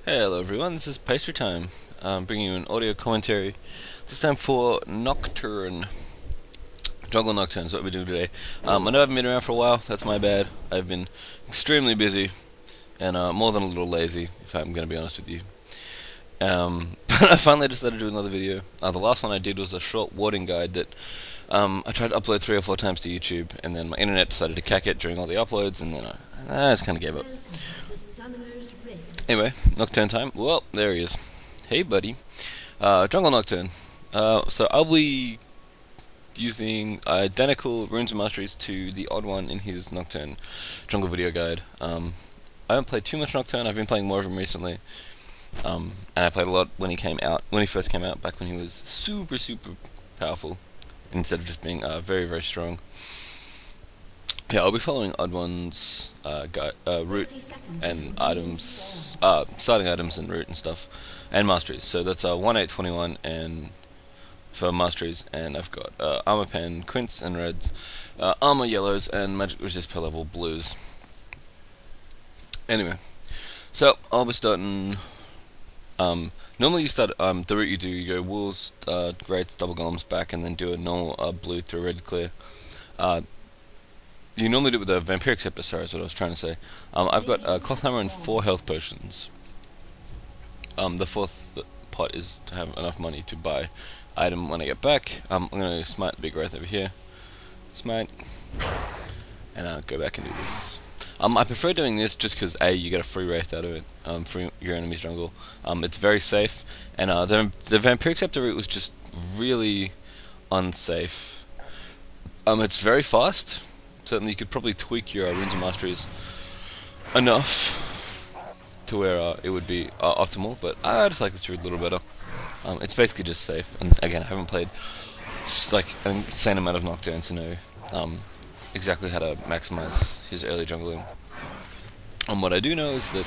Hello everyone, this is Pastrytime. I'm bringing you an audio commentary, this time for Nocturne. Jungle Nocturne is what we're doing today. I know I haven't been around for a while, that's my bad. I've been extremely busy, and more than a little lazy, if I'm going to be honest with you. But I finally decided to do another video. The last one I did was a short warding guide that I tried to upload 3 or 4 times to YouTube, and then my internet decided to cack it during all the uploads, and then I just kind of gave up. Anyway, Nocturne time. Well, there he is. Hey, buddy. Jungle Nocturne. So I'll be using identical runes and masteries to the odd one in his Nocturne jungle video guide. I haven't played too much Nocturne. I've been playing more of him recently. And I played a lot when he first came out, back when he was super powerful, instead of just being very strong. Yeah, I'll be following odd ones, root and items, starting items and root and stuff, and masteries. So that's 1, 8, 21 and for masteries, and I've got Armour Pen Quints and reds, armor yellows, and magic resist per level blues. Anyway, so I'll be starting. Normally you start the route you go wolves, greats, double golems back, and then do a normal blue through red clear. You normally do it with a vampiric scepter, sorry, is what I was trying to say. I've got cloth hammer and 4 health potions. The 4th pot is to have enough money to buy item when I get back. I'm going to smite the big wraith over here. Smite. And I'll go back and do this. I prefer doing this just because A, you get a free wraith out of it, for your enemy's jungle. It's very safe, and the vampiric scepter route was just really unsafe. It's very fast. Certainly you could probably tweak your runes and masteries enough to where it would be optimal, but I just like this route a little better. It's basically just safe, and again, I haven't played like an insane amount of Nocturne to know exactly how to maximize his early jungling. What I do know is that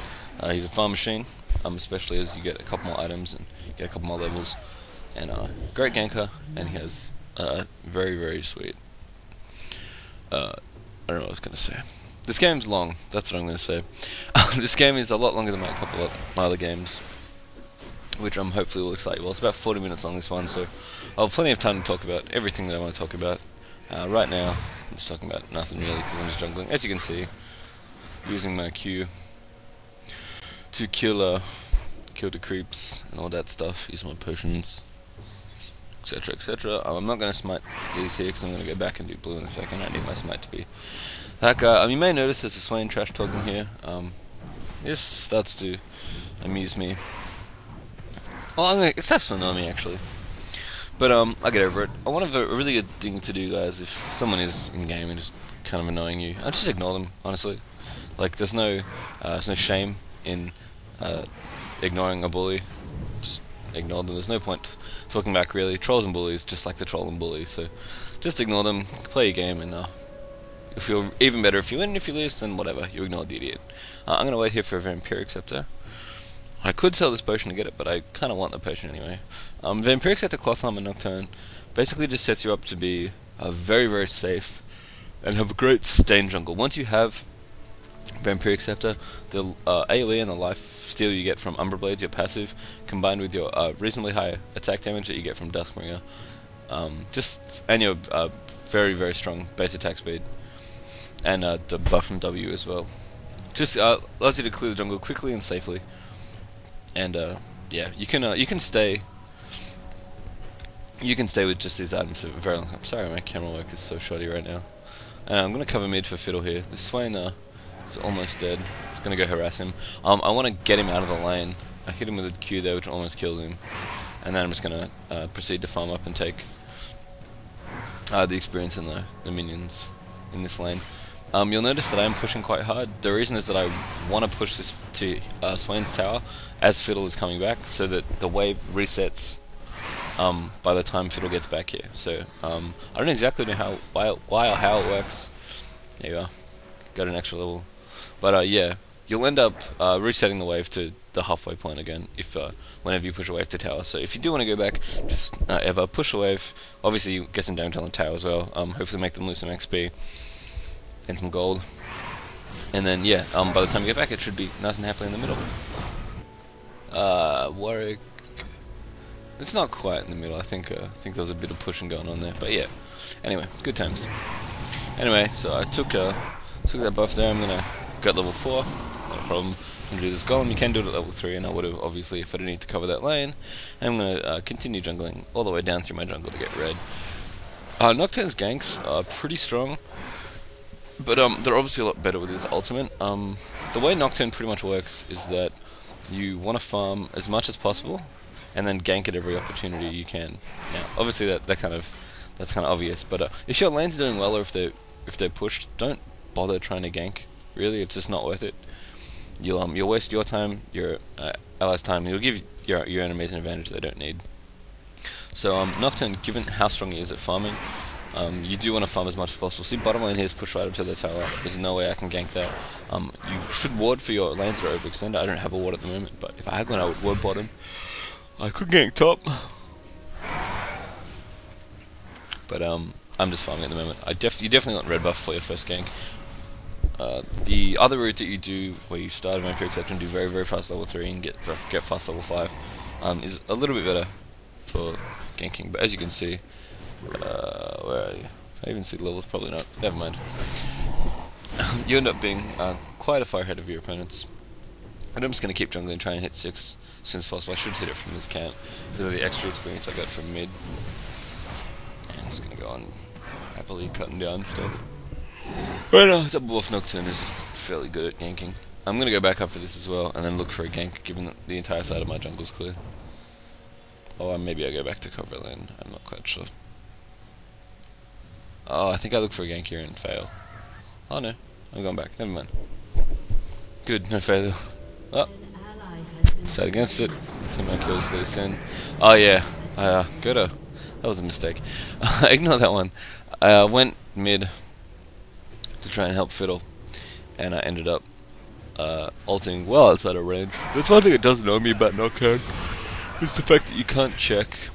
he's a farm machine, especially as you get a couple more items and get a couple more levels, and great ganker, and he has very sweet. I don't know what I was going to say. This game's long, that's what I'm going to say. This game is a lot longer than my couple of my other games, which hopefully will excite you. Well, it's about 40 minutes long, this one, so I'll have plenty of time to talk about everything that I want to talk about. Right now, I'm just talking about nothing really, because I'm just jungling. As you can see, using my Q to kill the creeps and all that stuff, use my potions, etc. I'm not going to smite these here because I'm going to go back and do blue in a second. I need my smite to be that guy. You may notice there's a Swain trash talking here. This starts to amuse me. Well, it starts to annoy me actually. But I get over it. One of a really good thing to do, guys, if someone is in game and just kind of annoying you, just ignore them. Honestly, like there's no shame in ignoring a bully. Just ignore them. There's no point talking back really. Trolls and bullies just like to troll and bully, so just ignore them, play your game, and you'll feel even better. If you win, if you lose, then whatever, you ignore the idiot. I'm gonna wait here for a vampiric scepter. I could sell this potion to get it, but I kinda want the potion anyway. Vampiric scepter, cloth armor, Nocturne basically just sets you up to be very safe and have a great sustained jungle. Once you have vampiric scepter, the AoE and the life steal you get from Umbra Blades, your passive, combined with your reasonably high attack damage that you get from Duskbringer, and your very strong base attack speed, and the buff from W as well, just allows you to clear the jungle quickly and safely. And yeah, you can stay with just these items for a very long time. Sorry, my camera work is so shoddy right now. I'm gonna cover mid for Fiddle here. This Swain is almost dead. I'm gonna go harass him. I want to get him out of the lane. I hit him with a Q there, which almost kills him, and then I'm just gonna proceed to farm up and take the experience and the minions in this lane. You'll notice that I am pushing quite hard. The reason is that I want to push this to Swain's tower as Fiddle is coming back, so that the wave resets by the time Fiddle gets back here. So I don't exactly know why or how it works. There you are, got an extra level. But yeah, you'll end up resetting the wave to the halfway point again if whenever you push a wave to tower. So if you do want to go back, just ever push a wave. Obviously, you get some damage on the tower as well. Hopefully, make them lose some XP and some gold. And then yeah, by the time you get back, it should be nice and happily in the middle. Warwick. It's not quite in the middle. I think there was a bit of pushing going on there. But yeah. Anyway, good times. Anyway, so I took that buff there. I'm gonna go at level 4. No problem. I'm gonna do this golem. You can do it at level 3, and I would have obviously if I didn't need to cover that lane. And I'm gonna continue jungling all the way down through my jungle to get red. Nocturne's ganks are pretty strong, but they're obviously a lot better with his ultimate. The way Nocturne pretty much works is that you want to farm as much as possible, and then gank at every opportunity you can. Now, obviously that's kind of obvious, but if your lane's doing well or if they're pushed, don't bother trying to gank. Really, it's just not worth it. You'll waste your time, your allies' time, and you'll give your enemies an advantage they don't need. So Nocturne, given how strong he is at farming, you do want to farm as much as possible. See, bottom lane here is pushed right up to the tower. There's no way I can gank that. You should ward for your lanes that are overextended. I don't have a ward at the moment, but if I had one, I would ward bottom. I could gank top, but I'm just farming at the moment. You definitely want red buff for your first gank. The other route that you do, where you start Vampire Accept and do very, very fast level 3 and get fast level 5, is a little bit better for ganking. But as you can see, where are you? Can I even see the levels? Probably not. Never mind. You end up being quite a far ahead of your opponents. And I'm just going to keep jungling and try and hit 6 as soon as possible. I should hit it from this camp because of the extra experience I got from mid. And I'm just going to go on happily cutting down stuff. Right, double buff Nocturne is fairly good at ganking. I'm going to go back up for this as well and then look for a gank given that the entire side of my jungle's clear. Or maybe I go back to cover lane, I'm not quite sure. Oh, I think I look for a gank here and fail. Oh no, I'm going back, never mind. Good, no failure. Oh, set against it. Team my kills loose in. Oh yeah, that was a mistake. Ignore that one. I went mid to try and help Fiddle, and I ended up ulting well outside of range. That's one thing that doesn't annoy me about Nocturne, is the fact that you can't check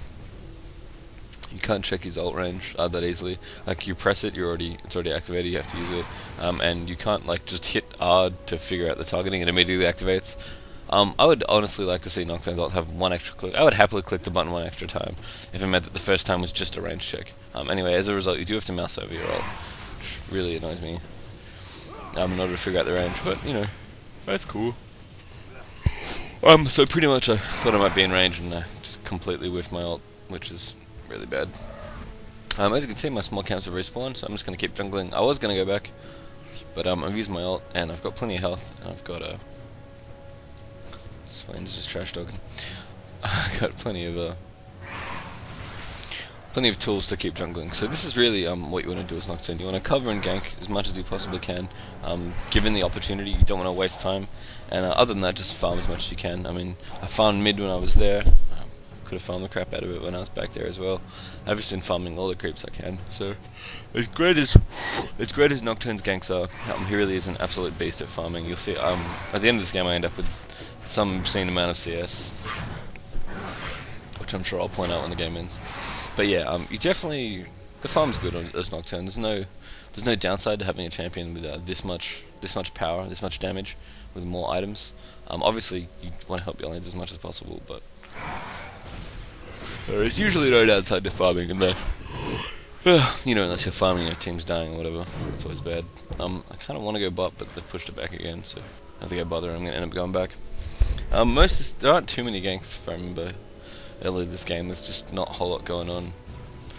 his ult range that easily. Like, you press it, it's already activated, you have to use it, and you can't like just hit R to figure out the targeting and immediately activates. I would honestly like to see Nocturne's ult have one extra click. I would happily click the button one extra time if it meant that the first time was just a range check. Anyway, as a result, you do have to mouse over your ult, which really annoys me in order to figure out the range, but you know, that's cool. So pretty much I thought I might be in range and I just completely whiffed my ult, which is really bad. As you can see, my small camps have respawned, so I'm just going to keep jungling. I was going to go back, but I've used my ult and I've got plenty of health, and I've got Swain's just trash talking. I've got plenty of tools to keep jungling. So this is really what you want to do as Nocturne. You want to cover and gank as much as you possibly can. Given the opportunity, you don't want to waste time. And other than that, just farm as much as you can. I mean, I farmed mid when I was there. Could have farmed the crap out of it when I was back there as well. I've just been farming all the creeps I can. So as great as Nocturne's ganks are, he really is an absolute beast at farming. You'll see. At the end of this game, I end up with some obscene amount of CS, which I'm sure I'll point out when the game ends. But yeah, the farm's good as Nocturne. There's no downside to having a champion with this much power, this much damage, with more items. Obviously, you want to help your lanes as much as possible, but there's usually no downside to farming unless, unless you're farming, your team's dying or whatever. It's always bad. I kind of want to go bot, but they've pushed it back again, so I don't think I bother. I'm going to end up going back. There aren't too many ganks, if I remember earlier this game. There's just not a whole lot going on.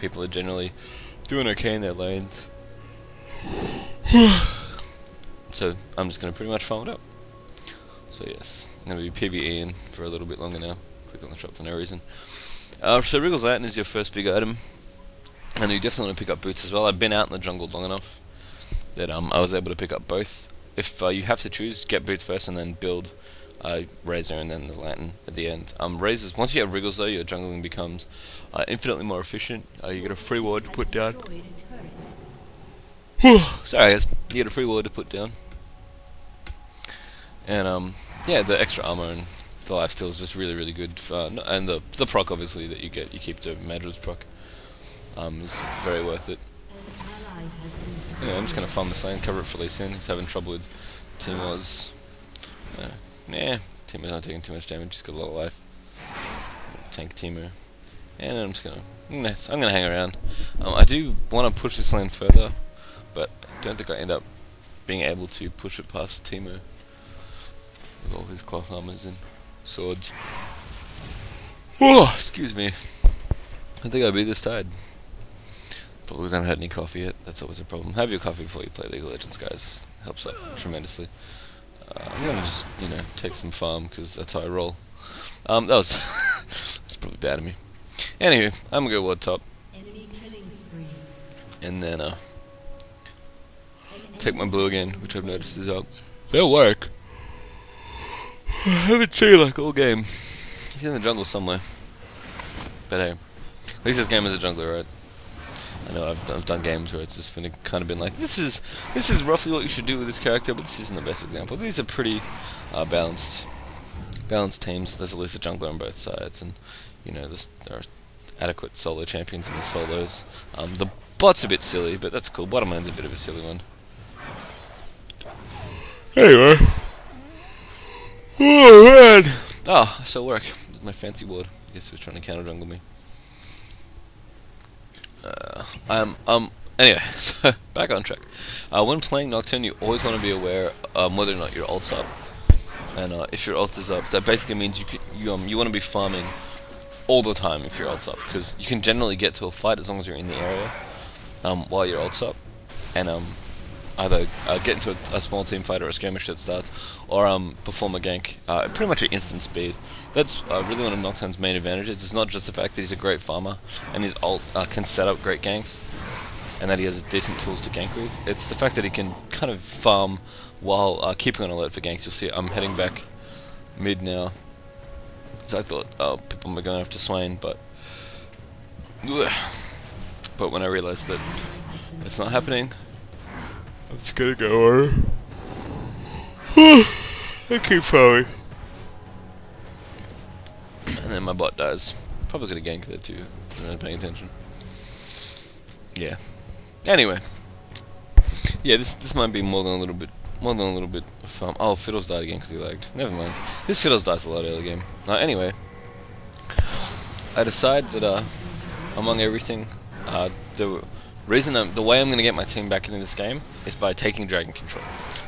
People are generally doing okay in their lanes. So I'm just going to pretty much farm it up. So yes, I'm going to be PvEing for a little bit longer now. Click on the shop for no reason. So Wriggle's Lantern is your first big item, and you definitely want to pick up boots as well. I've been out in the jungle long enough that I was able to pick up both. If you have to choose, get boots first and then build Razor and then the Lantern at the end. Razors, once you have Wriggles though, your jungling becomes infinitely more efficient. You get a free ward to put down. Sorry guys, you get a free ward to put down. And yeah, the extra armor and the lifesteal is just really, really good. And the proc obviously that you keep to Madra's proc is very worth it. Yeah, I'm just gonna farm this lane, cover it for Lee Sin. He's having trouble with Timor's. Timor's not taking too much damage. He's got a lot of life. tank Teemo, and I'm gonna hang around. I do want to push this lane further, but I don't think I end up being able to push it past Teemo with all his cloth armors and swords. Oh, excuse me. I think I'd be this tired. Probably because I haven't had any coffee yet. That's always a problem. Have your coffee before you play League of Legends, guys. Helps out tremendously. I'm gonna just, take some farm because that's how I roll. That was that's probably bad of me. Anyway, I'm gonna go ward top, and then take my blue again, which I've noticed is up. They'll work. I haven't seen like all game. He's in the jungle somewhere. But hey, at least this game is a jungler, right? I know I've done games where it's just kind of been like, this is roughly what you should do with this character, but this isn't the best example. These are pretty balanced teams. There's at least a jungler on both sides, and there are adequate solo champions in the solos. The bot's a bit silly, but that's cool. Bottom lane's a bit of a silly one. Anyway. Oh man! Oh, I still work with my fancy ward. I guess he was trying to counter jungle me. Anyway, so back on track. When playing Nocturne, you always want to be aware whether or not your ult's up. And if your ult is up, that basically means you want to be farming all the time if your ult's up, because you can generally get to a fight as long as you're in the area while your ult's up, and either get into a small team fight or a skirmish that starts, or perform a gank pretty much at instant speed. That's really one of Nocturne's main advantages. It's not just the fact that he's a great farmer and his ult can set up great ganks, and that he has decent tools to gank with. It's the fact that he can kind of farm while keeping on alert for ganks. You'll see I'm heading back mid now, so I thought people were going after Swain, but when I realised that it's not happening, I'm just gonna go on. I keep farming. And then my bot dies. Probably could have ganked there too. I'm not paying attention. Yeah. Anyway. Yeah, this might be more than a little bit of farm. Oh, Fiddles died again because he lagged. Never mind. This Fiddles dies a lot early game. Anyway. I decide that among everything, the way I'm going to get my team back into this game is by taking dragon control.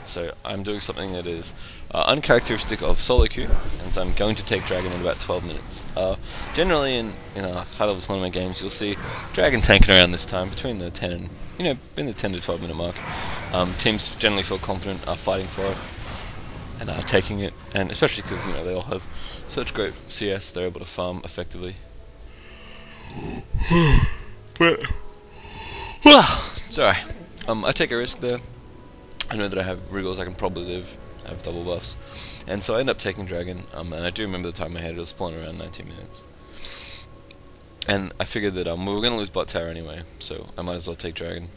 So I'm doing something that is uncharacteristic of solo queue, and I'm going to take dragon in about 12 minutes. Generally in high-level tournament games, you'll see dragon tanking around this time, between the 10 and in the 10 to 12 minute mark. Teams generally feel confident fighting for it and taking it, and especially because they all have such great CS, they're able to farm effectively. But sorry, I take a risk there. I know that I have Wriggles, I can probably live, I have double buffs, and so I end up taking dragon, and I do remember the time I had it was spawning around 19 minutes. And I figured that we were going to lose bot tower anyway, so I might as well take dragon,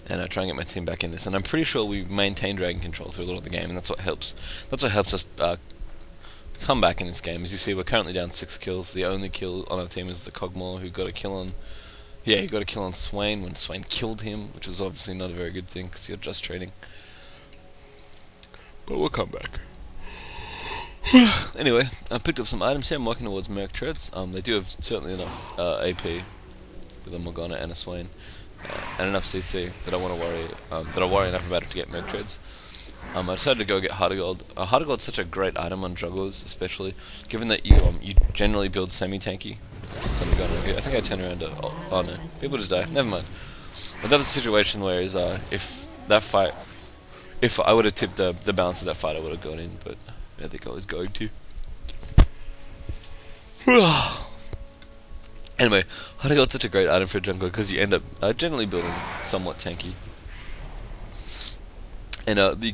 and try and get my team back in this. And I'm pretty sure we maintain dragon control through a lot of the game, and that's what helps us come back in this game. As you see, we're currently down 6 kills. The only kill on our team is the Cogmore, who got a kill on... Yeah, he got a kill on Swain when Swain killed him, which was obviously not a very good thing, because you're just trading. But we'll come back. Anyway, I picked up some items here. I'm working towards Merc Treads. They do have certainly enough AP with a Morgana and a Swain, and enough CC that I want to worry, that I worry enough about it to get Merc Treads. I decided to go get Heart of Gold. Heart of Gold is such a great item on jugglers, especially given that you generally build semi-tanky. I think I turned around to... Oh no, people just die. Never mind. But that was a situation where if I would have tipped the balance of that fight, I would have gone in, but I think I was going to. Anyway, Heart of Gold's such a great item for a jungler because you end up generally building somewhat tanky. And the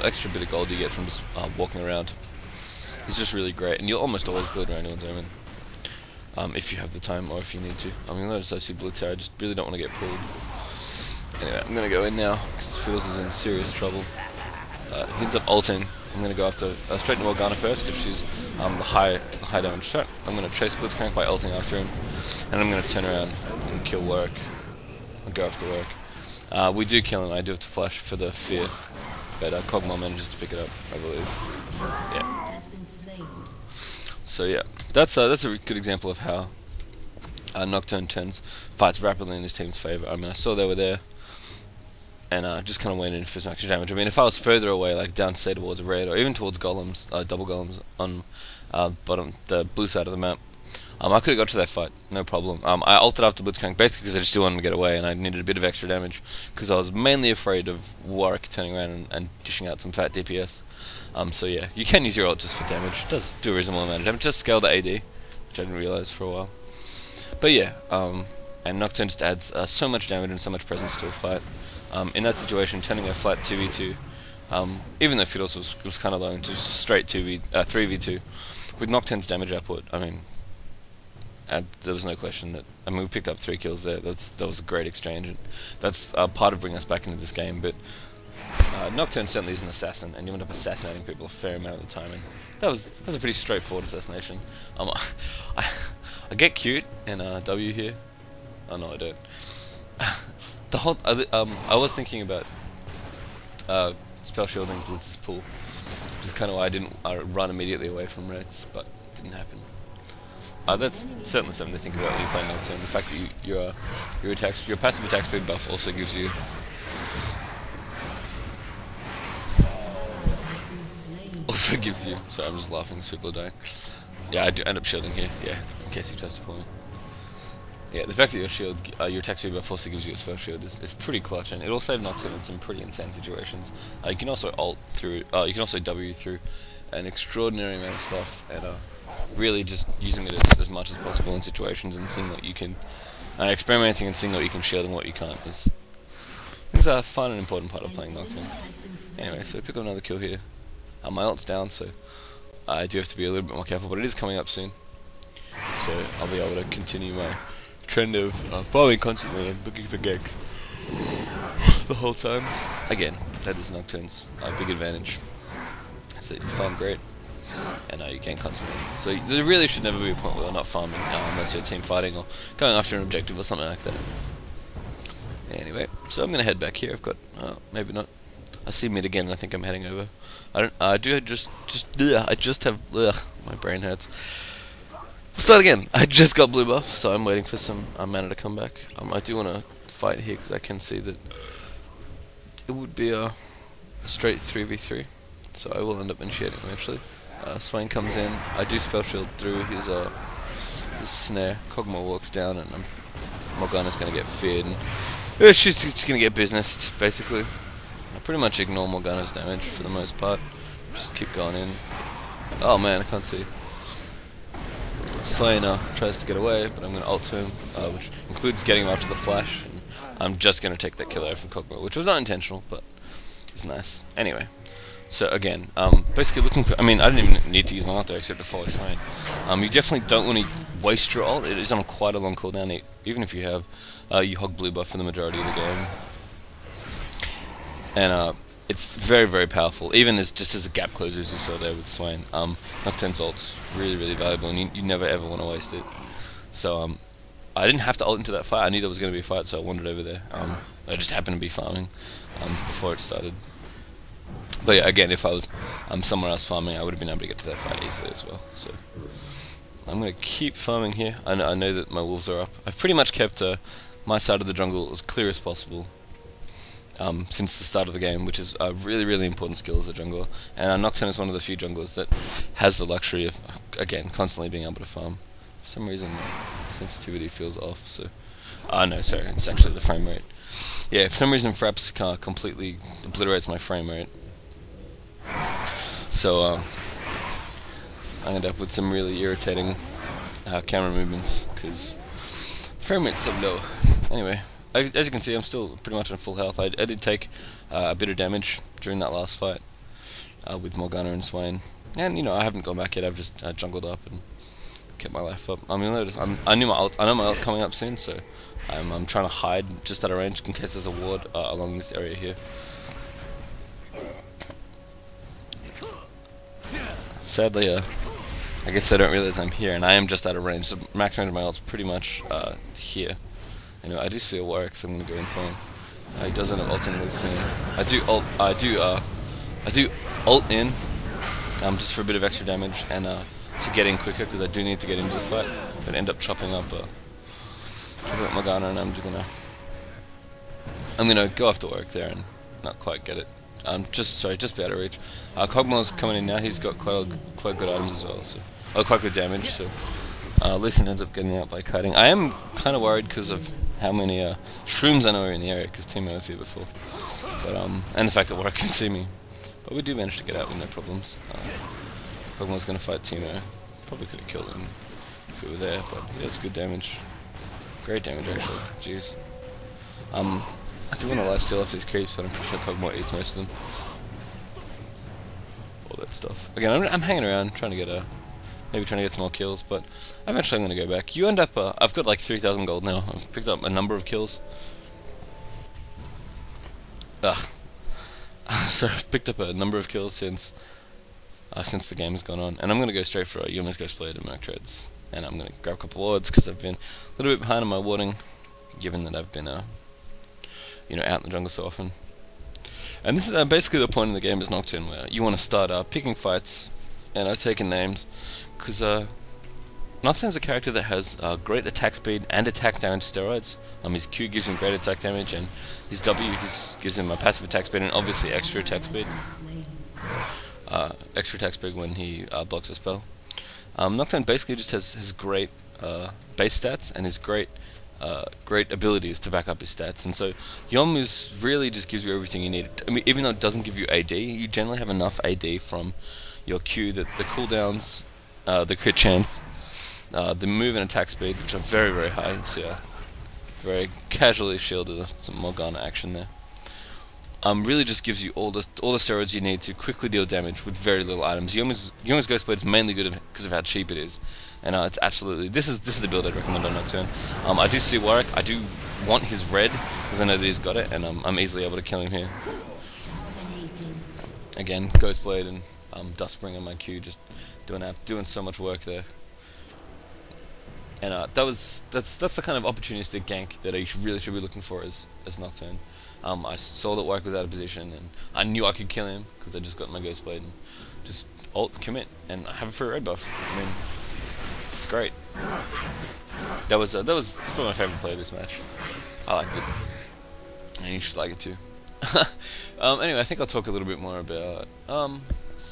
extra bit of gold you get from just walking around is just really great, and you'll almost always build around anyone's omen. If you have the time or if you need to. I mean, notice I see Blitz here, I just really don't want to get pulled. Anyway, I'm going to go in now, because Fiddles is in serious trouble. He ends up ulting. I'm going to go after straight to Morgana first, because she's the high damage threat. I'm going to chase Blitzcrank by ulting after him, and I'm going to turn around and kill Work, and go after Work. We do kill him, I do have to flash for the fear, but Cogmore manages to pick it up, I believe. Yeah. So yeah, that's a good example of how Nocturne turns fights rapidly in his team's favour. I mean, I saw they were there, and just kind of went in for some extra damage. I mean, if I was further away, like down say towards red, or even towards golems, double golems on the blue side of the map, I could have got to that fight, no problem. I ulted after Blitzcrank basically because I just still wanted to get away, and I needed a bit of extra damage because I was mainly afraid of Warwick turning around and dishing out some fat DPS. So yeah, you can use your ult just for damage. It does do a reasonable amount of damage. Just scale the AD, which I didn't realise for a while. But yeah, and Nocturne just adds so much damage and so much presence to a fight. In that situation, turning a flat 2v2, even though Fiddles was kind of low into straight 3v2, with Nocturne's damage output, I mean, there was no question that, I mean, we picked up 3 kills there. That was a great exchange, and that's part of bringing us back into this game. But Nocturne certainly is an assassin, and you end up assassinating people a fair amount of the time, and that was a pretty straightforward assassination. I get cute and W here. Oh no, I don't. The whole I was thinking about spell shielding Blitz's pull, which is kind of why I didn't run immediately away from Reds, but it didn't happen. That's certainly something to think about when you're playing Nocturne. The fact that your passive attack speed buff also gives you sorry, I'm just laughing as people are dying. Yeah, I do end up shielding here, yeah, in case he tries to pull me. Yeah, the fact that your attack speed buff also gives you a spell shield is pretty clutch, and it'll save Nocturne in some pretty insane situations. You can also ult through, you can also W through an extraordinary amount of stuff, and really just using it as much as possible in situations and seeing what you can, experimenting and seeing what you can shield and what you can't is a fun and important part of playing Nocturne. Anyway, so pick up another kill here. My ult's down, so I do have to be a little bit more careful, but it is coming up soon, so I'll be able to continue my trend of farming constantly and looking for ganks the whole time. Again, that is Nocturne's big advantage. So you farm great, and you gank constantly. So there really should never be a point where you're not farming unless you're team fighting or going after an objective or something like that. Anyway, so I'm gonna head back here. I've got maybe not. I see mid again, and I think I'm heading over. I just have my brain hurts. We'll start again. I just got blue buff, so I'm waiting for some mana to come back. I do want to fight here because I can see that it would be a straight 3v3, so I will end up initiating eventually. Swain comes in. I do spell shield through his snare. Kog'Maw walks down, and Morgana's going to get feared, and she's just going to get businessed, basically. I pretty much ignore Morgana's damage for the most part. Just keep going in. Oh man, I can't see. Swain tries to get away, but I'm going to ult to him, which includes getting him after the flash. And I'm just going to take that kill out from Kog'Maw, which was not intentional, but it's nice. Anyway, so again, basically looking for. I mean, I didn't even need to use my ult there except to follow Swain. You definitely don't want to waste your ult. It is on quite a long cooldown, even if you have you hog blue buff for the majority of the game. And it's very, very powerful, even just as a gap closer as you saw there with Swain. Nocturne's ult's really, really valuable, and you never ever want to waste it. So I didn't have to ult into that fight. I knew there was going to be a fight, so I wandered over there. I just happened to be farming before it started. But yeah, again, if I was somewhere else farming, I would have been able to get to that fight easily as well. So I'm going to keep farming here. I know that my wolves are up. I've pretty much kept my side of the jungle as clear as possible. Since the start of the game, which is a really, really important skill as a jungler. And Nocturne is one of the few junglers that has the luxury of, again, constantly being able to farm. For some reason, sensitivity feels off, so... no, sorry, it's actually the frame rate. Yeah, for some reason, Fraps completely obliterates my frame rate. So, I end up with some really irritating camera movements, because frame rate's so low. Anyway. As you can see, I'm still pretty much on full health. I did take a bit of damage during that last fight with Morgana and Swain, and I haven't gone back yet. I've just jungled up and kept my life up. I mean, I know my ult's coming up soon, so I'm trying to hide just out of range in case there's a ward along this area here. Sadly, I guess I don't realize I'm here, and I am just out of range. So max range of my ult's pretty much here. I do see a Warwick, so I'm gonna go in for him. He doesn't have ult in really soon. I do ult in, just for a bit of extra damage, and to get in quicker, because I do need to get into the fight, but end up chopping up Morgana, and I'm gonna go off to work there and not quite get it. Just be out of reach. Kog'Maw's coming in now. He's got quite good items as well, so quite good damage. So Lee Sin ends up getting out by kiting. I am kind of worried because of how many shrooms I know are in the area, because Timo was here before, but and the fact that Warwick can see me. But we do manage to get out with no problems. Kog'Maw's gonna fight Timo. Probably could have killed him if we were there, but he does good damage. Great damage actually. Jeez. I do want to lifesteal off these creeps, but I'm pretty sure Kog'Maw eats most of them. All that stuff. Again, I'm hanging around, trying to get maybe trying to get some more kills, but eventually I'm going to go back. You end up, I've got like 3,000 gold now. I've picked up a number of kills. So I've picked up a number of kills since the game has gone on, and I'm going to go straight for Yumi's Ghostblade and Merc Treads, and I'm going to grab a couple of wards because I've been a little bit behind on my warding, given that I've been you know, out in the jungle so often. And this is basically the point in the game is Nocturne, where you want to start picking fights and taking names, because Nocturne's a character that has great attack speed and attack damage steroids. His Q gives him great attack damage, and his W gives him a passive attack speed and obviously extra attack speed. Extra attack speed when he blocks a spell. Nocturne basically just has great base stats and his great abilities to back up his stats, and so Yomu's really just gives you everything you need. I mean, even though it doesn't give you AD, you generally have enough AD from your Q that the cooldowns, the crit chance, the move and attack speed, which are very, very high. So very casually shielded some Morgana action there. Really just gives you all the steroids you need to quickly deal damage with very little items. Yumi's Ghostblade is mainly good because of how cheap it is, and it's absolutely this is the build I'd recommend on Nocturne. I do see Warwick. I do want his red because I know that he's got it, and I'm easily able to kill him here. Again, Ghostblade and Dustbringer on my Q, just doing so much work there. And that's the kind of opportunistic gank that I really should be looking for as Nocturne. I saw that Warwick was out of position, and I knew I could kill him because I just got my Ghostblade and just ult commit and have a free red buff. I mean, it's great. That's probably my favourite play of this match. I liked it, and you should like it too. Anyway, I think I'll talk a little bit more about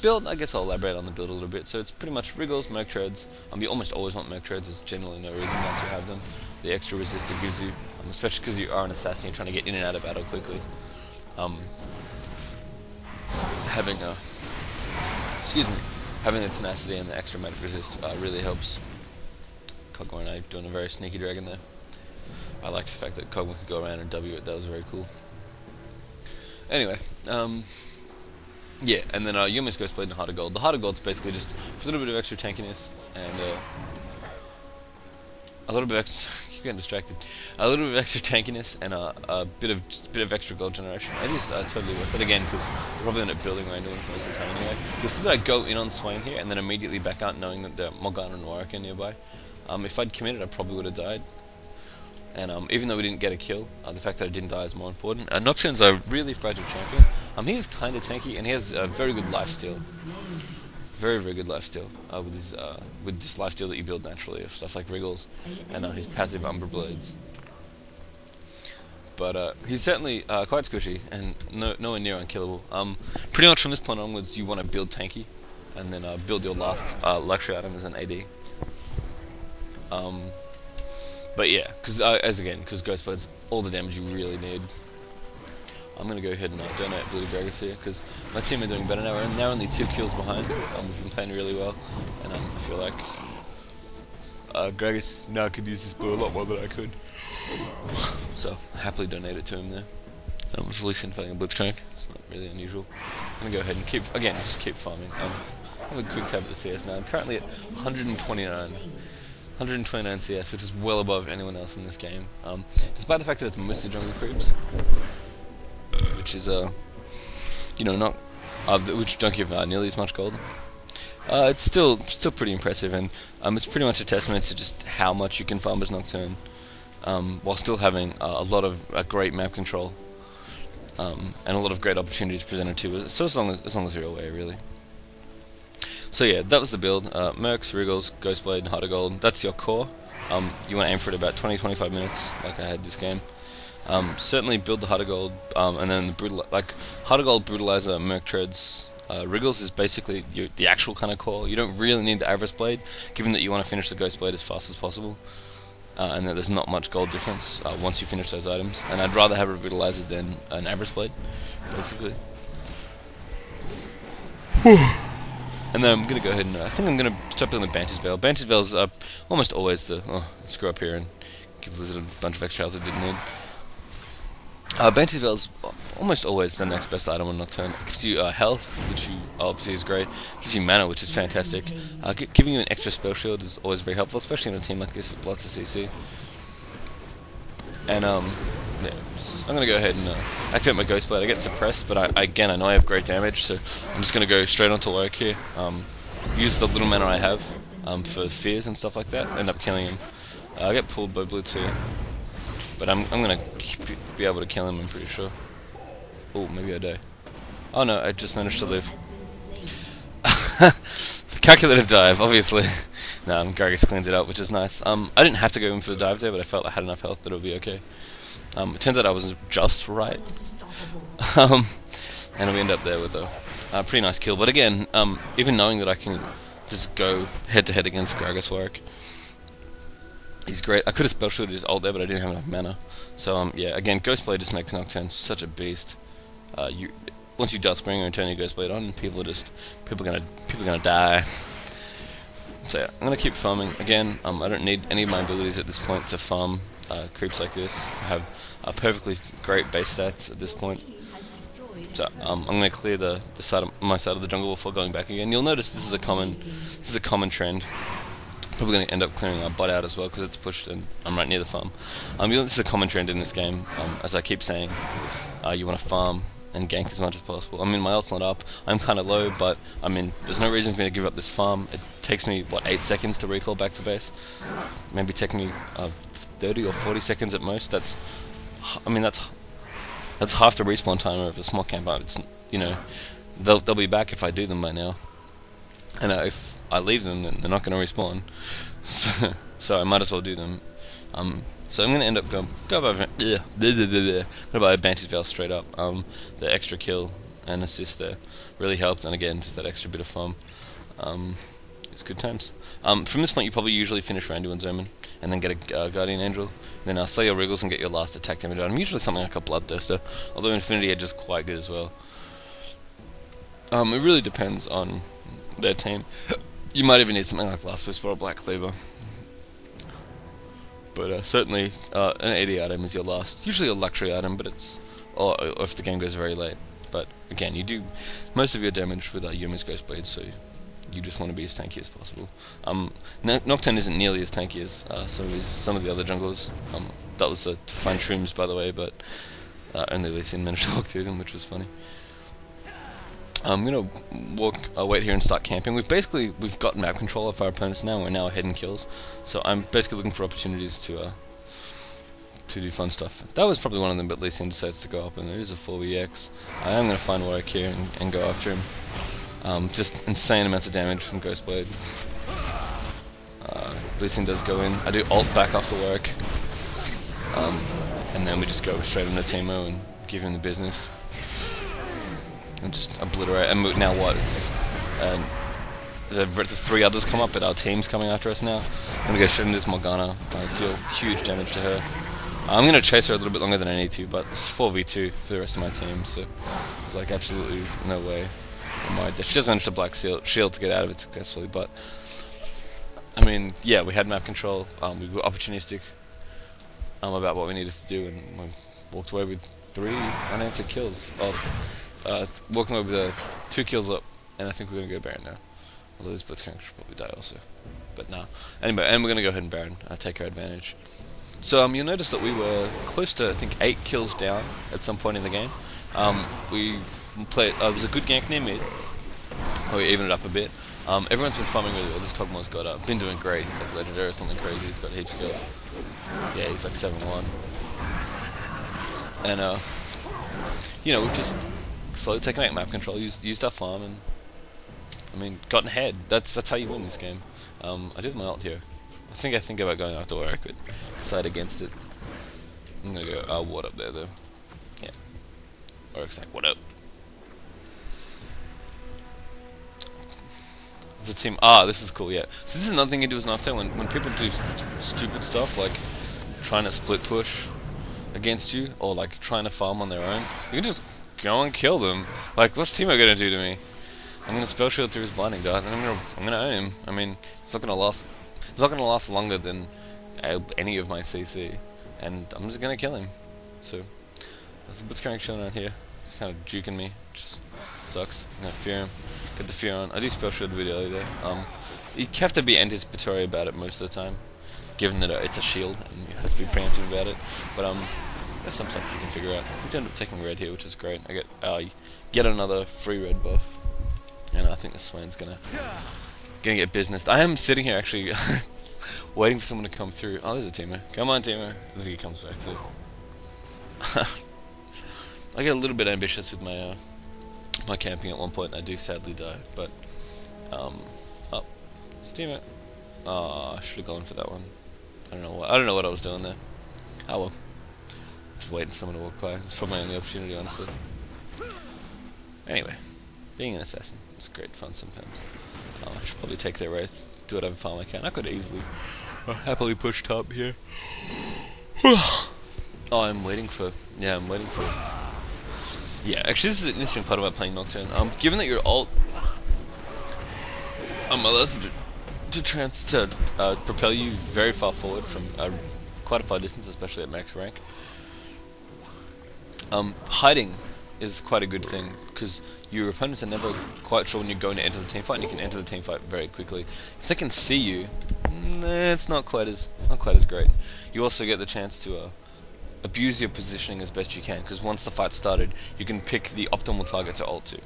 build. I guess I'll elaborate on the build a little bit. So it's pretty much Wriggles, Merc Treads. You almost always want Merc Treads. There's generally no reason not to have them. The extra resist it gives you, especially because you are an assassin, you're trying to get in and out of battle quickly. Having the tenacity and the extra magic resist really helps. Kog'Maw and I doing a very sneaky dragon there. I liked the fact that Kog'Maw could go around and W it. That was very cool. Anyway, yeah, and then Yumi's Ghostblade and Heart of Gold. The Heart of Gold's basically just a little bit of extra tankiness and a little bit of extra. You're getting distracted. A little bit of extra tankiness and a bit of extra gold generation. It is totally worth it again because you'll probably end up building randomly most of the time anyway. You'll see that I go in on Swain here and then immediately back out knowing that the Morgana and Warwick are nearby. If I'd committed, I probably would have died. And even though we didn't get a kill, the fact that I didn't die is more important. Nocturne's a really fragile champion. He's kind of tanky and he has a very good lifesteal. Very, very good lifesteal with this lifesteal that you build naturally of stuff like Wriggles and his passive Umbra Blades. But he's certainly quite squishy and nowhere near unkillable. Pretty much from this point onwards, you want to build tanky and then build your last luxury item as an AD. But yeah, because Ghostblade's all the damage you really need. I'm going to go ahead and donate Blue to Gragas here, because my team are doing better now. We're now only 2 kills behind. We've been playing really well, and I feel like Gragas now could use this blue a lot more than I could. So, I happily donate it to him there. With Lee Sin fighting a Blitzcrank, it's not really unusual. I'm going to go ahead and just keep farming. Have a quick tab at the CS now. I'm currently at 129 CS, which is well above anyone else in this game. Despite the fact that it's mostly jungle creeps, which is not which don't give nearly as much gold. It's still pretty impressive, and it's pretty much a testament to just how much you can farm as Nocturne, while still having a lot of great map control, and a lot of great opportunities presented to us. So as long as you're aware, really. So yeah, that was the build. Mercs, Wriggles, Ghostblade, and Heart of Gold. That's your core. You want to aim for it about 20-25 minutes, like I had this game. Certainly build the Heart of Gold, and then the Heart of Gold, Brutalizer, Merc Treads. Wriggles is basically the actual kind of core. You don't really need the Avarice Blade, given that you want to finish the Ghost Blade as fast as possible, and that there's not much gold difference once you finish those items. And I'd rather have a Brutalizer than an Avarice Blade, basically. And then I'm going to go ahead and I think I'm going to start building the Banshee Veil. Banshee Veil's almost always the... screw up here and give Lizard a bunch of extra health it didn't need. Banshee Veil's almost always the next best item on Nocturne. It gives you health, which obviously is great. It gives you mana, which is fantastic. Giving you an extra spell shield is always very helpful, especially in a team like this with lots of CC. And yeah, I'm going to go ahead and activate my Ghost Blade. I get suppressed, but I know I have great damage, so I'm just going to go straight onto work here. Use the little mana I have for fears and stuff like that. End up killing him. I get pulled by Blue too, but I'm going to be able to kill him, I'm pretty sure. Oh, maybe I die. Oh no, I just managed to live. Calculated dive, obviously. No, Gargus cleans it out, which is nice. I didn't have to go in for the dive there, but I felt I had enough health that it would be okay. It turns out I was just right. And we end up there with a pretty nice kill. But again, even knowing that I can just go head-to-head against Gargus Warwick, he's great. I could have spell shielded his ult there, but I didn't have enough mana. So yeah, again, Ghostblade just makes Nocturne such a beast. Once you Duskbringer and turn your Ghostblade on, people are gonna die. So yeah, I'm gonna keep farming. Again, I don't need any of my abilities at this point to farm creeps like this. I have perfectly great base stats at this point. So I'm gonna clear my side of the jungle before going back again. You'll notice this is a common trend. Probably going to end up clearing our bot out as well because it's pushed and I'm right near the farm. This is a common trend in this game, as I keep saying. You want to farm and gank as much as possible. I mean, my ult's not up. I'm kind of low, but I mean, there's no reason for me to give up this farm. It takes me, what, 8 seconds to recall back to base? Maybe take me 30 or 40 seconds at most. That's half the respawn time of a small camp. It's, you know, they'll be back if I do them by now. And if I leave them, then they're not going to respawn. So I might as well do them. So I'm going to end up go by a Banshee's Veil straight up. The extra kill and assist there really helped, and again, just that extra bit of farm. It's good times. From this point, you probably usually finish Randuin's Omen, and then get a Guardian Angel. Then slay your Wriggles and get your last attack damage item. Usually something like a Bloodthirster, although Infinity Edge is quite good as well. It really depends on their team. You might even need something like Last Whisper or Black Cleaver. But certainly an 80 item is your last. Usually a luxury item, but it's or if the game goes very late. But again, you do most of your damage with Yumi's Ghostblade, so you just want to be as tanky as possible. Nocturne isn't nearly as tanky as some of the other junglers. That was to find shrooms, by the way, but only Lee Sin managed to walk through them, which was funny. I'm gonna wait here and start camping. We've got map control of our opponents now. We're now ahead in kills, so I'm basically looking for opportunities to do fun stuff. That was probably one of them, but Lee Sin decides to go up, and it is a 4vx. I am gonna find Warwick here and go after him. Just insane amounts of damage from Ghostblade. Lee Sin does go in. I do ult back after Warwick, and then we just go straight into Teemo and give him the business. And just obliterate. And now what? It's the 3 others come up, but our team's coming after us now. I'm gonna go straight into this Morgana, deal huge damage to her. I'm gonna chase her a little bit longer than I need to, but it's 4v2 for the rest of my team, so there's like absolutely no way. She does manage to Black Shield to get out of it successfully, but I mean, yeah, we had map control. We were opportunistic about what we needed to do, and we walked away with 3 unanswered kills. Walking away with 2 kills up, and I think we're going to go Baron now. Although this Blitzcrank should probably die also. But no. Anyway, and we're going to go ahead and Baron, take our advantage. So you'll notice that we were close to, I think, 8 kills down at some point in the game. We played, it was a good gank near mid. We evened it up a bit. Everyone's been farming really well. This Kog'Maw's been doing great. He's like legendary or something crazy. He's got heaps of kills. Yeah, he's like 7-1. And, you know, we've just slowly taken out map control, used our farm, and I mean, gotten ahead. That's how you win this game. I do have my ult here. I think about going after where I could decide against it. I'm gonna go what up there though. Yeah. Or exact what up. The team. This is cool. Yeah. So this is another thing you do as Nocturne when people do stupid stuff like trying to split push against you or like trying to farm on their own. You can just go and kill them. Like, what's Timo gonna do to me? I'm gonna spell shield through his blinding dart, and I'm gonna own him. I mean, it's not gonna last. It's not gonna last longer than any of my CC, and I'm just gonna kill him. So there's a Blitzcrank chilling around here. He's kind of juking me, just sucks. I'm gonna fear him. Get the fear on. I do spell shield really early there. You have to be anticipatory about it most of the time, given that it's a shield and you have to be preemptive about it. But there's some stuff you can figure out. We end up taking red here, which is great. I get another free red buff. And I think the Swain's gonna get businessed. I am sitting here actually waiting for someone to come through. Oh, there's a Timo. Come on, Timo. I think he comes back through. I get a little bit ambitious with my my camping at one point, and I do sadly die. But oh, it's Timo. Oh, I should have gone for that one. I don't know what I was doing there. Oh well. Just waiting for someone to walk by. It's probably my only opportunity, honestly. Anyway. Being an assassin is great fun sometimes. I should probably take their wraiths, do whatever farm I can. I could easily, happily push top here. I'm waiting for. Yeah, actually, this is an interesting part about playing Nocturne. Given that your ult, allows you to propel you very far forward from quite a far distance, especially at max rank. Hiding is quite a good thing, because your opponents are never quite sure when you're going to enter the team fight, and you can enter the team fight very quickly. If they can see you, it's not quite as great. You also get the chance to abuse your positioning as best you can, because once the fight started, you can pick the optimal target to ult to.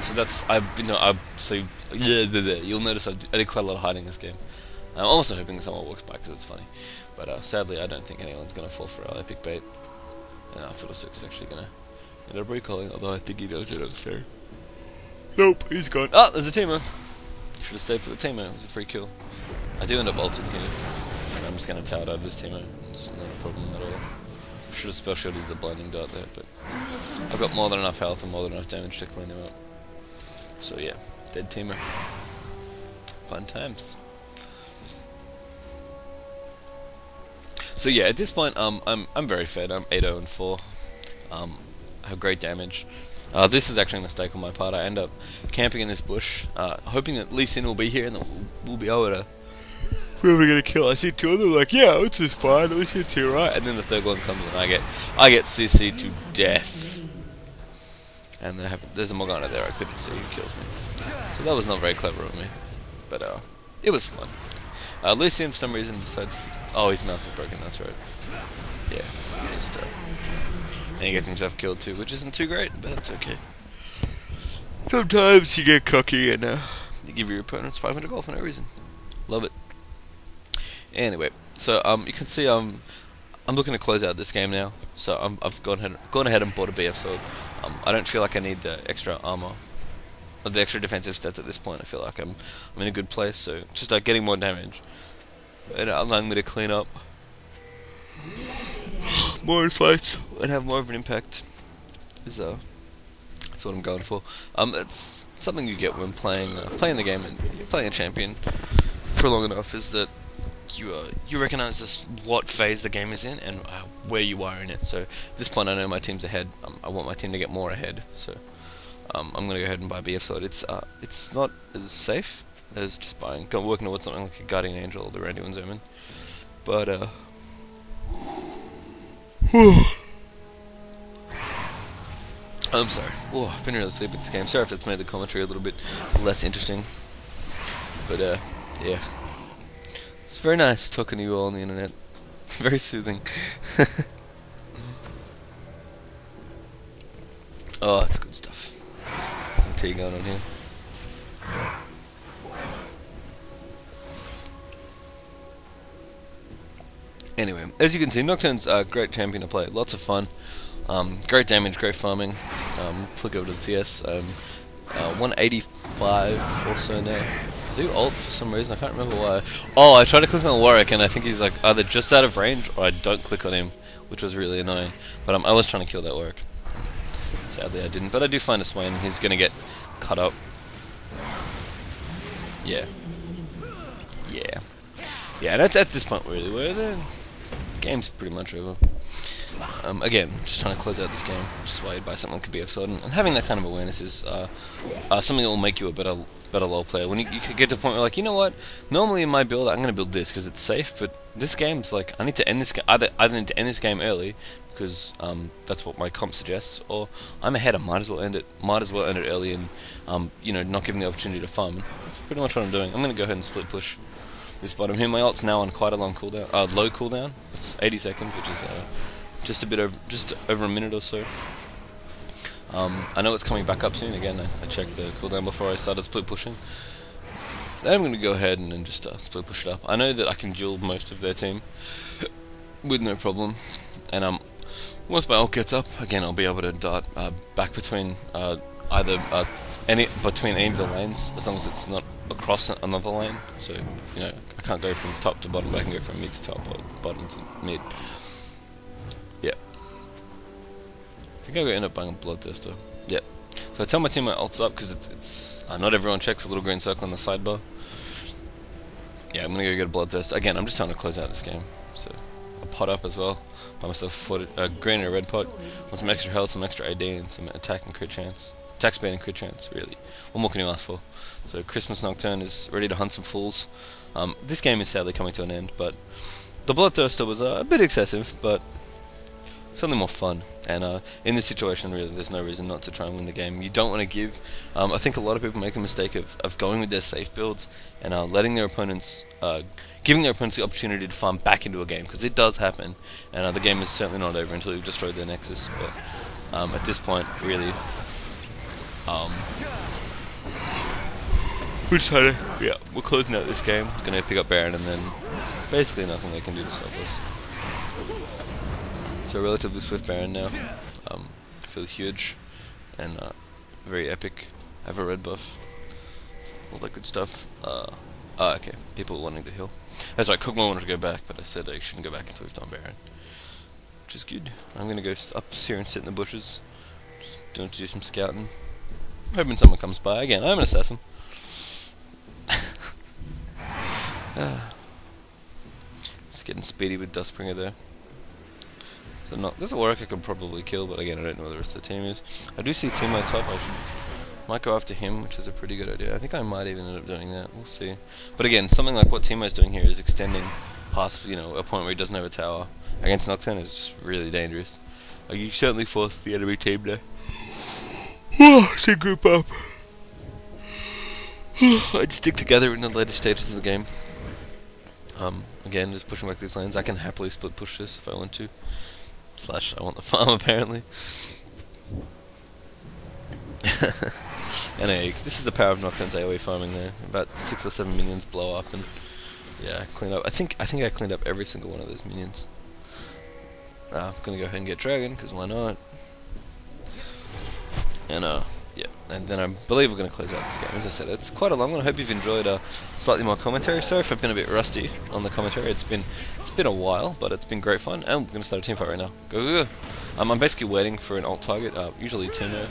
So that's you'll notice I did quite a lot of hiding this game. I'm also hoping someone walks by because it's funny, but sadly I don't think anyone's gonna fall for our epic bait. And Fiddlestick's actually gonna end up recalling, although I think he knows it upstairs. Nope, he's gone. Ah, there's a Timo. Should have stayed for the Timo. It was a free kill. I do end up ulting here. And I'm just gonna tower out this Timo. It's not a problem at all. Should have spell shielded the blinding dart there, but I've got more than enough health and more than enough damage to clean him up. So yeah, dead Timo. Fun times. So yeah, at this point, I'm very fed. I'm 8-0-4. I have great damage. This is actually a mistake on my part. I end up camping in this bush, hoping that Lee Sin will be here and that we'll be able to. We're gonna kill. I see two of them. Like, yeah, this is fine. We see two, right? And then the third one comes and I get CC to death. And there's a Morgana there. I couldn't see who kills me. So that was not very clever of me, but it was fun. Lucian, for some reason, decides to... Oh, his mouse is broken, that's right. Yeah, and he gets himself killed too, which isn't too great, but that's okay. Sometimes you get cocky and you give your opponents 500 gold for no reason. Love it. Anyway, so you can see I'm looking to close out this game now. So I've gone ahead and bought a BF sword. I don't feel like I need the extra armor. The extra defensive stats at this point. I feel like I'm in a good place, so just getting more damage and allowing me to clean up more in fights and have more of an impact is that's what I'm going for. It's something you get when playing the game and playing a champion for long enough, is that you recognize what phase the game is in and where you are in it. So at this point I know my team's ahead. I want my team to get more ahead, so I'm going to go ahead and buy BF Sword. It's not as safe as just working towards something like a Guardian Angel or the Randuin's Omen. But, I'm sorry. Oh, I've been really sleepy this game. Sorry if that's made the commentary a little bit less interesting. But, yeah. It's very nice talking to you all on the internet. Very soothing. Oh, that's good stuff. Some tea going on here. Anyway, as you can see, Nocturne's a great champion to play. Lots of fun. Great damage, great farming. Flick over to the CS. 185 or so now. I do ult for some reason, I can't remember why. Oh, I tried to click on Warwick and I think he's like either just out of range or I don't click on him, which was really annoying. But I was trying to kill that Warwick. Sadly I didn't, but I do find a Swain. He's gonna get cut up. Yeah. Yeah. Yeah, that's at this point really where the game's pretty much over. Again, just trying to close out this game, which is why you'd buy something like BF Sword, and having that kind of awareness is something that will make you a better LoL player. When you could get to the point where, like, you know what, normally in my build I'm going to build this because it's safe, but this game's like, I need to end this game, either need to end this game early, because that's what my comp suggests, or I'm ahead, I might as well end it early and, you know, not give them the opportunity to farm. That's pretty much what I'm doing. I'm going to go ahead and split push this bottom here. My ult's now on quite a long cooldown, low cooldown. It's 80 seconds, which is just over a minute or so. I know it's coming back up soon. Again, I checked the cooldown before I started split pushing. Then I'm going to go ahead and then just split push it up. I know that I can duel most of their team with no problem, and once my ult gets up, again I'll be able to dart back between any of the lanes, as long as it's not across another lane. So, you know, I can't go from top to bottom, but I can go from mid to top or bottom to mid. Yeah. I think I'm going to end up buying a Bloodthirster. Yep. So I tell my team my ult's up because it's not everyone checks the little green circle on the sidebar. Yeah, I'm going to go get a Bloodthirster. Again, I'm just trying to close out this game. So, a pot up as well. Buy myself a green and a red pot. Want some extra health, some extra AD, and some attack and crit chance. Attack speed and crit chance, really. What more can you ask for? So Christmas Nocturne is ready to hunt some fools. This game is sadly coming to an end, but the Bloodthirster was a bit excessive, but something more fun. And in this situation, really, there's no reason not to try and win the game. You don't want to give. I think a lot of people make the mistake of going with their safe builds and letting their opponents, giving their opponents the opportunity to farm back into a game, because it does happen. And the game is certainly not over until you've destroyed their Nexus. But at this point, really, we're closing out this game. We're gonna pick up Baron, and then basically nothing they can do to stop us. So relatively swift Baron now. I feel huge and very epic. I have a red buff, all that good stuff. Okay, people wanting to heal. That's right, Cookmo wanted to go back, but I said I shouldn't go back until we've done Baron, which is good. I'm gonna go up here and sit in the bushes, to do some scouting. Hoping someone comes by. Again, I'm an assassin. Just getting speedy with Dustbringer there. So there's a Warwick I could probably kill, but again, I don't know where the rest of the team is. I do see Timo top. Might go after him, which is a pretty good idea. I think I might even end up doing that. We'll see. But again, something like what Timo's doing here is extending past, you know, a point where he doesn't have a tower against Nocturne is just really dangerous. Like, you certainly forced the enemy team there. To group up. I'd stick together in the later stages of the game. Again, just pushing back these lanes. I can happily split push this if I want to. Slash, I want the farm apparently. Anyway, this is the power of Nocturne's AoE farming there. About 6 or 7 minions blow up and yeah, clean up. I think I cleaned up every single one of those minions. I'm gonna go ahead and get Dragon, because why not? And yeah, and then I believe we're going to close out this game. As I said, it's quite a long one. I hope you've enjoyed slightly more commentary. Sorry if I've been a bit rusty on the commentary. It's been a while, but it's been great fun. And we're going to start a team fight right now. Go, go, go. I'm basically waiting for an ult target, usually Timo,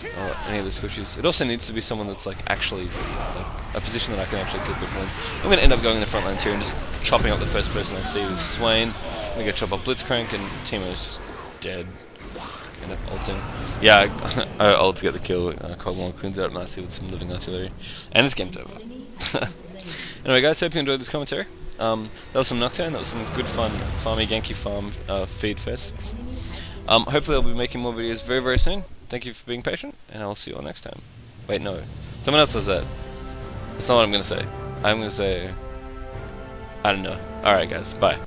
or any of the squishies. It also needs to be someone that's like actually like, a position that I can actually get with. I'm going to end up going in the front lines here and just chopping up the first person I see, who's Swain. I'm going to go chop up Blitzcrank, and Timo's just dead. End up ulting. Yeah, I ult to get the kill. Cogmore cleans it up nicely with some living artillery. And this game's over. Anyway guys, hope you enjoyed this commentary. That was some Nocturne, that was some good fun farmy Genki farm feed fests. Hopefully I'll be making more videos very, very soon. Thank you for being patient, and I'll see you all next time. Wait, no. Someone else does that. That's not what I'm going to say. I'm going to say... I don't know. Alright guys, bye.